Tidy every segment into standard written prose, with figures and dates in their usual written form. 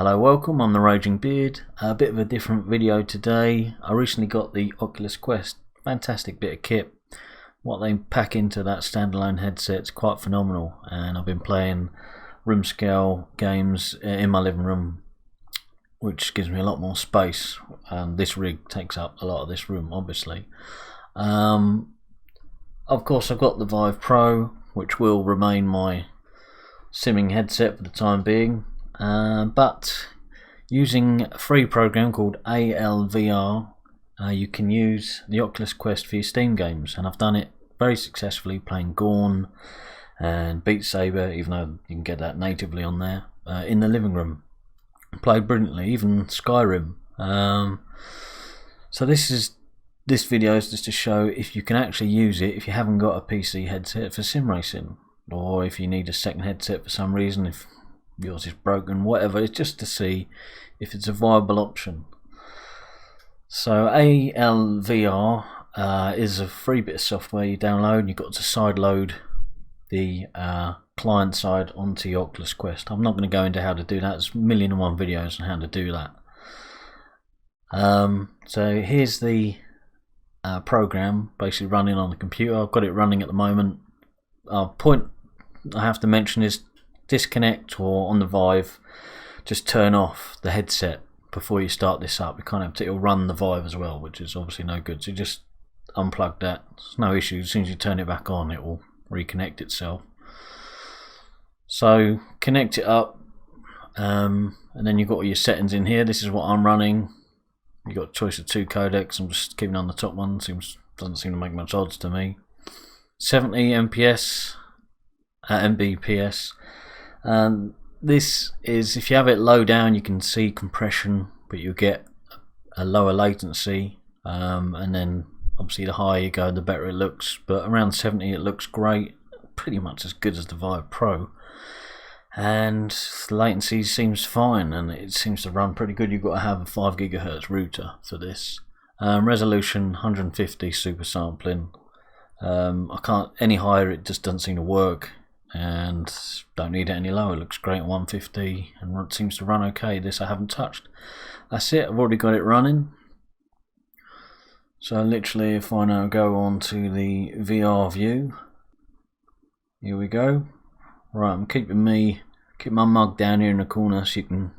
Hello, welcome, I'm the Raging Beard. A bit of a different video today. I recently got the Oculus Quest. Fantastic bit of kit. What they pack into that standalone headset is quite phenomenal, and I've been playing room scale games in my living room, which gives me a lot more space, and this rig takes up a lot of this room, obviously. Of course, I've got the Vive Pro, which will remain my simming headset for the time being. But using a free program called ALVR, you can use the Oculus Quest for your Steam games, and I've done it very successfully playing Gorn and Beat Saber, even though you can get that natively on there, in the living room. Played brilliantly, even Skyrim. So this video is just to show if you can actually use it if you haven't got a PC headset for sim racing, or if you need a second headset for some reason, if yours is broken, whatever. It's just to see if it's a viable option. So ALVR is a free bit of software you download, and you've got to sideload the client side onto your Oculus Quest. I'm not going to go into how to do that. There's 1,000,001 videos on how to do that. So here's the program basically running on the computer. I've got it running at the moment. Point I have to mention is disconnect, or on the Vive, just turn off the headset before you start this up. You can't have to, it'll run the Vive as well, which is obviously no good. So you just unplug that. There's no issue. As soon as you turn it back on, it will reconnect itself. So connect it up, and then you've got all your settings in here. This is what I'm running. You've got a choice of 2 codecs. I'm just keeping on the top one. Doesn't seem to make much odds to me. 70 MPS, Mbps. This is, if you have it low down, you can see compression, but you get a lower latency, and then obviously the higher you go, the better it looks. But around 70 it looks great, pretty much as good as the Vive Pro, and the latency seems fine, and it seems to run pretty good. You've got to have a 5 GHz router for this. Resolution 150 super sampling. I can't any higher, it just doesn't seem to work, and don't need it any lower. It looks great at 150 and it seems to run okay. This I haven't touched. That's it, I've already got it running. So literally, if I now go on to the VR view, here we go. Right, I'm keep my mug down here in the corner so you can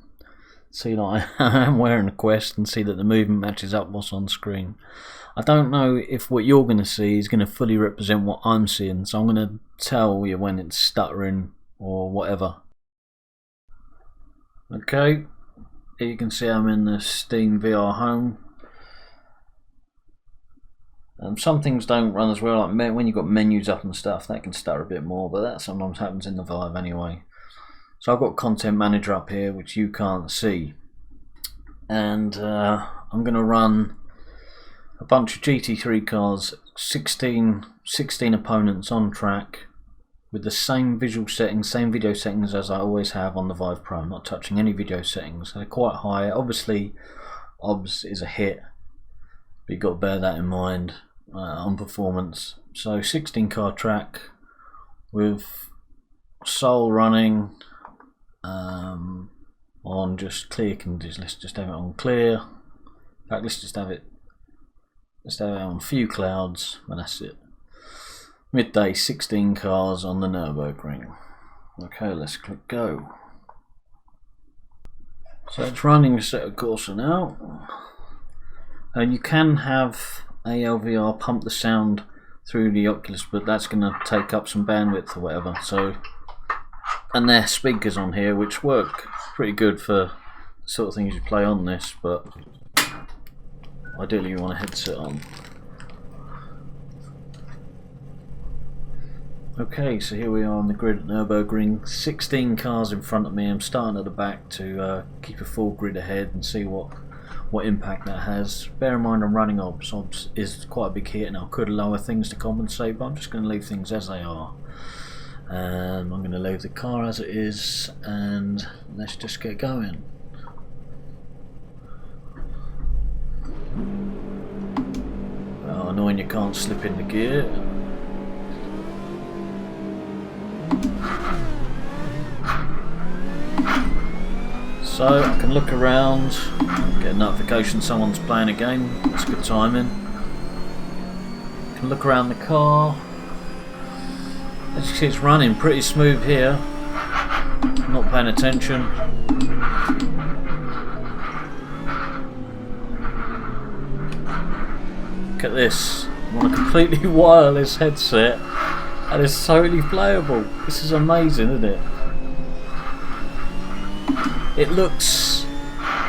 see that I am wearing a Quest and see that the movement matches up what's on screen. I don't know if what you're going to see is going to fully represent what I'm seeing, so I'm going to tell you when it's stuttering or whatever. Okay, here you can see I'm in the Steam VR home. Some things don't run as well, like when you've got menus up and stuff, that can stutter a bit more, but that sometimes happens in the Vive anyway. So I've got Content Manager up here, which you can't see, and I'm going to run a bunch of GT3 cars, 16 opponents on track, with the same visual settings, same video settings as I always have on the Vive Pro. I'm not touching any video settings. They're quite high. Obviously, OBS is a hit, but you've got to bear that in mind on performance. So 16 car track with Soul running on just clear conditions. Let's just have it on clear. In fact, let's have it on few clouds, and that's it. Midday, 16 cars on the Nürburgring. Okay, let's click go. So it's running Assetto Corsa now. You can have ALVR pump the sound through the Oculus, but that's going to take up some bandwidth or whatever. So, and there are speakers on here which work pretty good for the sort of things you play on this, but ideally you want a headset on. Okay, so here we are on the grid at Nürburgring. 16 cars in front of me. I'm starting at the back to keep a full grid ahead and see what impact that has. Bear in mind I'm running OBS. OBS is quite a big hit, and I could lower things to compensate, but I'm just going to leave things as they are. I'm going to leave the car as it is, and let's just get going. Oh, annoying you can't slip into gear. So I can look around, get a notification someone's playing a game. That's good timing. Can look around the car. As you see, it's running pretty smooth here. I'm not paying attention. Look at this. I'm on a completely wireless headset and it's totally playable. This is amazing, isn't it? It looks...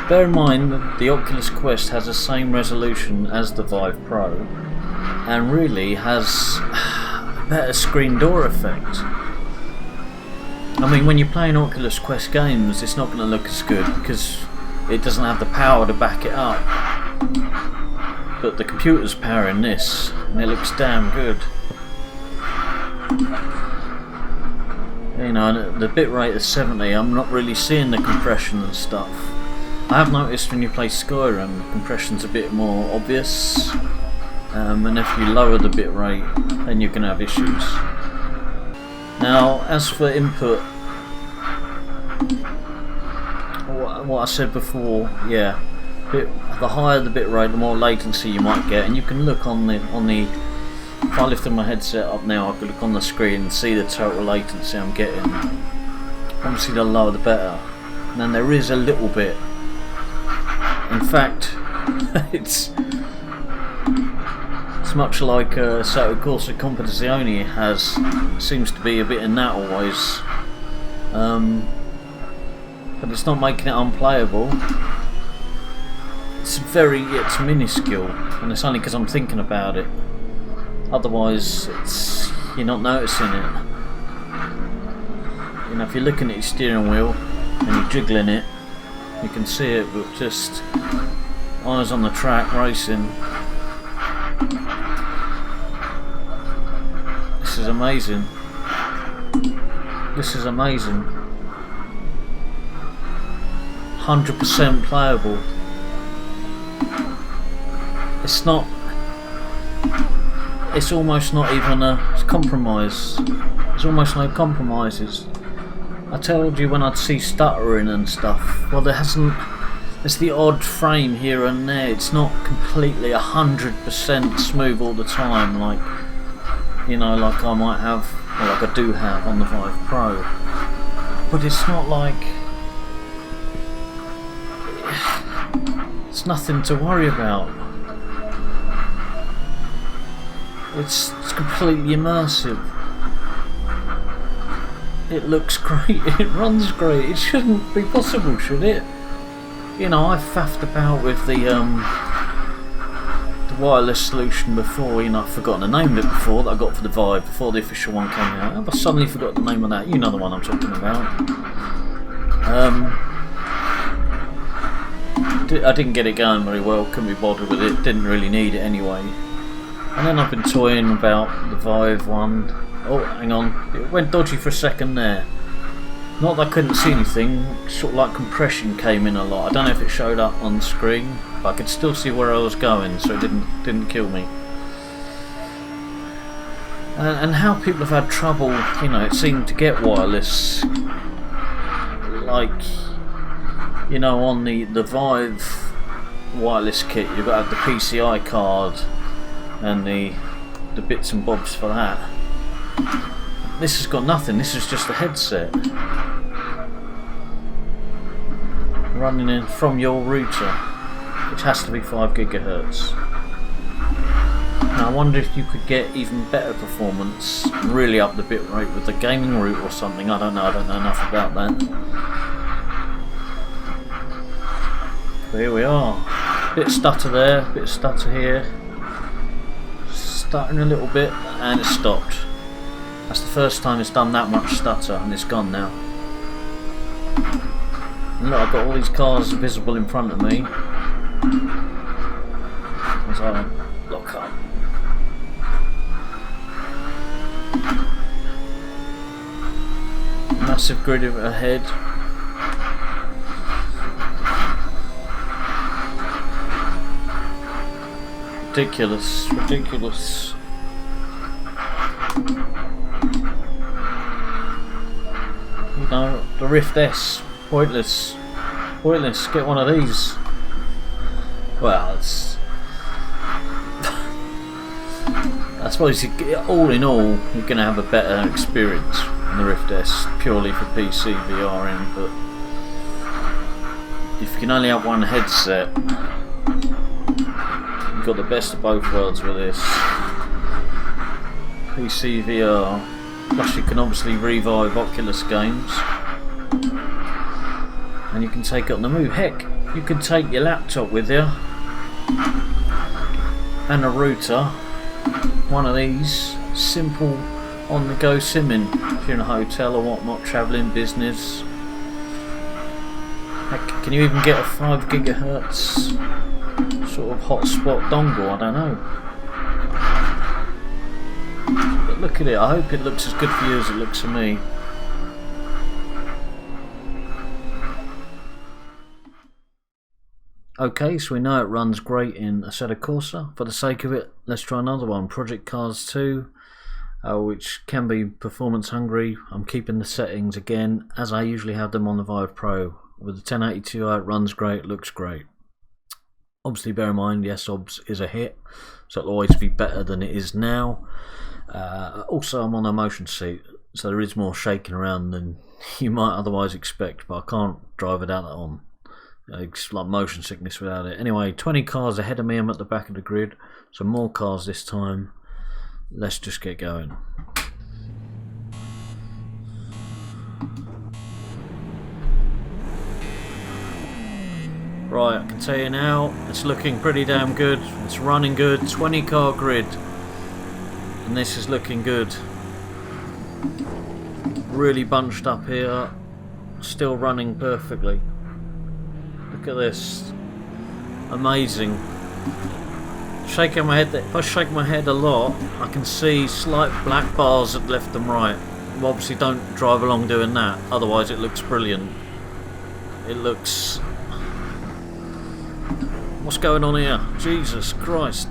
Bear in mind that the Oculus Quest has the same resolution as the Vive Pro and really has a better screen door effect. I mean, when you're playing Oculus Quest games, it's not going to look as good because it doesn't have the power to back it up. But the computer's powering this, and it looks damn good. You know, the bitrate is 70. I'm not really seeing the compression and stuff. I have noticed when you play Skyrim, the compression's a bit more obvious. And if you lower the bitrate, then you can have issues. Now, as for input, what I said before, yeah, the higher the bitrate, the more latency you might get, and you can look on the. If I lifted my headset up now, I could look on the screen and see the total latency I'm getting. Obviously, the lower the better. And then there is a little bit. In fact, it's much like Assetto Corsa Competizione seems to be a bit in that always. But it's not making it unplayable. It's minuscule, and it's only because I'm thinking about it. Otherwise, you're not noticing it. You know, if you're looking at your steering wheel and you're jiggling it, you can see it, but just eyes on the track racing. This is amazing. This is amazing. 100% playable. It's not. It's almost not even a compromise. There's almost no compromises. I told you when I'd see stuttering and stuff. Well, there's the odd frame here and there. It's not completely 100% smooth all the time, like, you know, like I might have, or like I do have on the Vive Pro. But it's not like it's nothing to worry about. It's completely immersive. It looks great, it runs great. It shouldn't be possible, should it? You know, I've faffed about with the wireless solution before. You know, I've forgotten the name of it before that I got for the Vive before the official one came out. I've suddenly forgot the name of that. You know the one I'm talking about. I didn't get it going very well. Couldn't be bothered with it. Didn't really need it anyway. And then I've been toying about the Vive one. Oh, hang on. It went dodgy for a second there. Not that I couldn't see anything. Sort of like compression came in a lot. I don't know if it showed up on the screen, but I could still see where I was going, so it didn't kill me. And how people have had trouble, you know, it seemed to get wireless. Like, you know, on the Vive wireless kit, you've got to have the PCI card and the bits and bobs for that. This has got nothing. This is just a headset running in from your router, which has to be 5 GHz. Now I wonder if you could get even better performance, really up the bitrate with the gaming route or something. I don't know enough about that. But here we are. Bit of stutter there, bit of stutter here. Stuttering a little bit, and it stopped. That's the first time it's done that much stutter, and it's gone now. And look, I've got all these cars visible in front of me as I lock up. Massive grid ahead. Ridiculous, ridiculous. You know, the Rift S, pointless. pointless. Get one of these. Well, it's... I suppose all in all, you're going to have a better experience in the Rift S purely for PC VR in, but if you can only have one headset, you've got the best of both worlds with this. PC VR, plus you can obviously revive Oculus games, and you can take it on the move. Heck, you can take your laptop with you and a router, one of these, simple on the go simming if you're in a hotel or whatnot, travelling, business. Heck, can you even get a 5 gigahertz sort of hotspot dongle? I don't know. But look at it, I hope it looks as good for you as it looks for me. Okay, so we know it runs great in Assetto Corsa. For the sake of it, let's try another one, Project Cars 2, which can be performance hungry. I'm keeping the settings again as I usually have them on the Vive Pro. With the 1080 Ti it runs great, looks great. Obviously bear in mind the S-OBS is a hit, so it'll always be better than it is now. Also I'm on a motion seat, so there is more shaking around than you might otherwise expect, but I can't drive without that on. It's like motion sickness without it. Anyway, 20 cars ahead of me, I'm at the back of the grid, so more cars this time. Let's just get going. Right, I can tell you now, it's looking pretty damn good. It's running good, 20 car grid, and this is looking good. Really bunched up here, still running perfectly. Look at this, amazing. Shaking my head, if I shake my head a lot, I can see slight black bars at left and right. Well, obviously don't drive along doing that, otherwise it looks brilliant. It looks... What's going on here? Jesus Christ.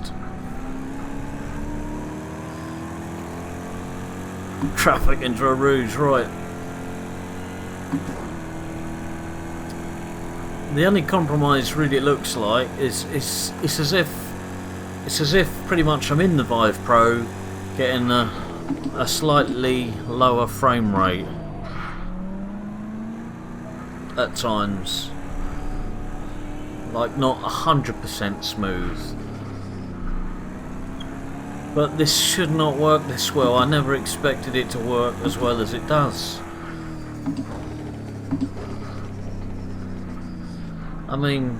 Traffic into a rouge, right. The only compromise really it looks like is it's as if pretty much I'm in the Vive Pro getting a slightly lower frame rate at times. Like not 100% smooth. But this should not work this well. I never expected it to work as well as it does. I mean,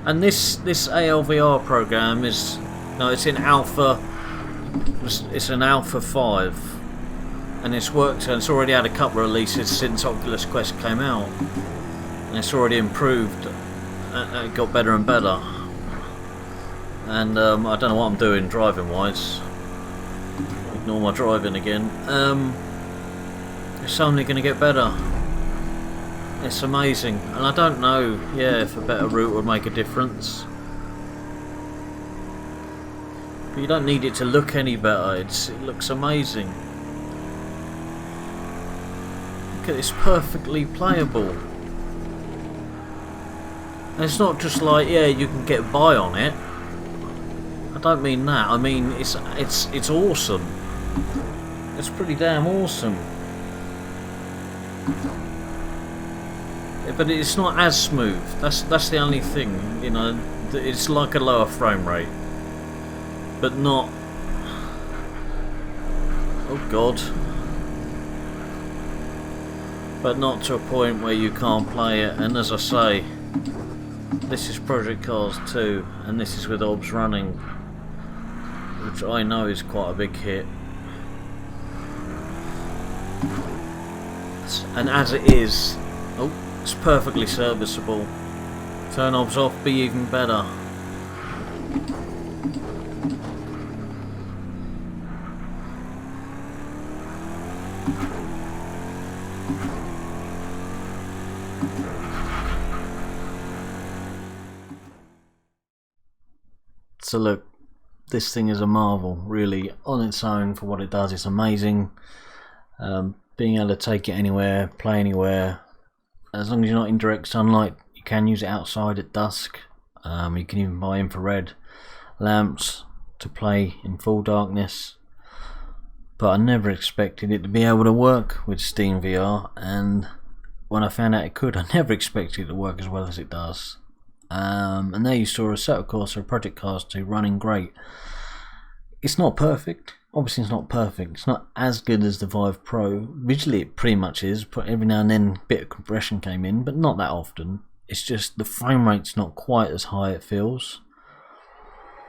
and this ALVR program is, no, it's in alpha. It's an alpha 5, and it's worked. And it's already had a couple of releases since Oculus Quest came out, and it's already improved. It got better and better. And I don't know what I'm doing driving wise. Ignore my driving again. It's only going to get better. It's amazing, and I don't know, yeah, if a better route would make a difference. But you don't need it to look any better. It looks amazing. Look at this, perfectly playable. And it's not just like, yeah, you can get by on it. I don't mean that. I mean it's awesome. It's pretty damn awesome. But it's not as smooth. That's the only thing, you know. It's like a lower frame rate, but not. Oh God. But not to a point where you can't play it. And as I say, this is Project Cars 2, and this is with OBS running, which I know is quite a big hit. And as it is, oh, it's perfectly serviceable. Turn OBS off, be even better. So look, this thing is a marvel, really, on its own. For what it does, it's amazing. Being able to take it anywhere, play anywhere, as long as you're not in direct sunlight. You can use it outside at dusk. You can even buy infrared lamps to play in full darkness. But I never expected it to be able to work with Steam VR, and when I found out it could, I never expected it to work as well as it does. And there you saw Assetto Corsa Project Cars 2 running great. It's not perfect. Obviously it's not perfect. It's not as good as the Vive Pro. Visually it pretty much is, but every now and then a bit of compression came in, but not that often. It's just the frame rate's not quite as high, it feels.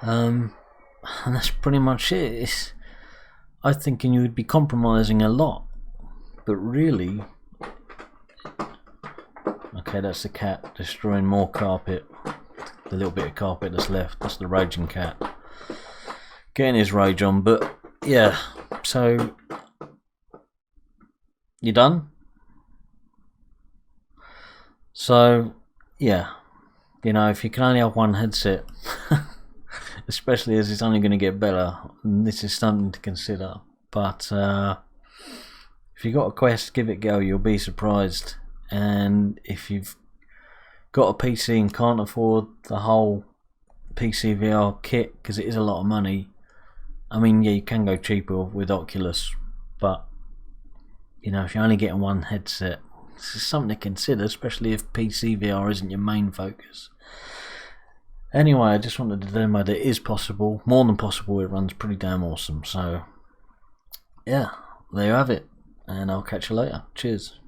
And that's pretty much it. I was thinking you would be compromising a lot, but really... Okay, that's the cat destroying more carpet. The little bit of carpet that's left, that's the raging cat. Getting his rage on, but yeah, so... You done? So, yeah, you know, if you can only have one headset, especially as it's only going to get better, this is something to consider. But if you've got a Quest, give it a go, you'll be surprised. And if you've got a PC and can't afford the whole PC VR kit, because it is a lot of money, I mean, yeah, you can go cheaper with Oculus, but you know, if you're only getting one headset, this is something to consider, especially if PC VR isn't your main focus. Anyway, I just wanted to demo that it is possible, more than possible. It runs pretty damn awesome. So yeah, there you have it, and I'll catch you later. Cheers.